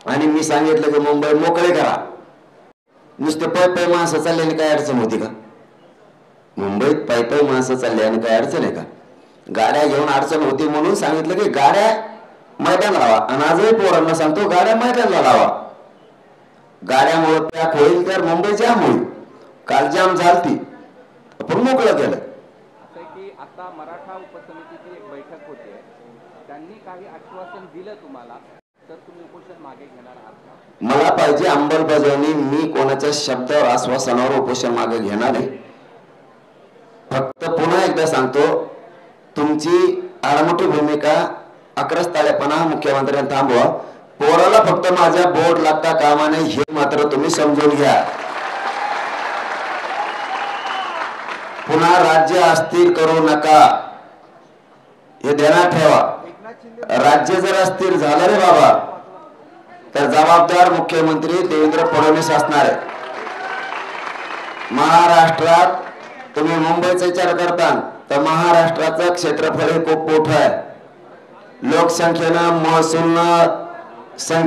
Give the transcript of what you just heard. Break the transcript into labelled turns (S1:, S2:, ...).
S1: आणि मी सांगितलं की मुंबई मोकळे करा. नुसते पाय माणसं चालल्याने काय अडचण होती का? मुंबईत पाय माणसं चालल्याने काय अडचण आहे का? गाड्या घेऊन अडचण होती म्हणून सांगितलं की गाड्या मैदान लावा. आणि आजही पोरांना सांगतो गाड्या मैदानला लावा. गाड्यामुळे पॅक होईल तर मुंबई जाम होईल. काल जाम झालती आपण मोकळं केलं.
S2: की आता मराठा उपसमितीची एक बैठक होते, त्यांनी काही आश्वासन दिलं तुम्हाला, तर तुम्ही उपोषण मागे घेणार आहात का?
S1: मला पाहिजे अंमलबजावणी. मी कोणाच्या शब्दावर आश्वासनावर उपोषण मागे घेणार नाही. फक्त पुन्हा एकदा सांगतो, तुमची आडमुठी भूमिका अक्रस्ताळेपणा मुख्यमंत्र्यांनी थांबवा. पोराला फक्त माझ्या बोर्ड लागता कामा नये हे मात्र तुम्ही समजून घ्या. पुन्हा राज्य अस्थिर करू नका हे ध्यानात ठेवा. राज्य जर अस्थिर झालं रे बाबा तर जबाबदार मुख्यमंत्री देवेंद्र फडणवीस असणार आहे. महाराष्ट्रात तुम्ही मुंबईचा विचार करता तर महाराष्ट्राचं क्षेत्रफळ खूप मोठं आहे. लोकसंख्येनं महसूलनं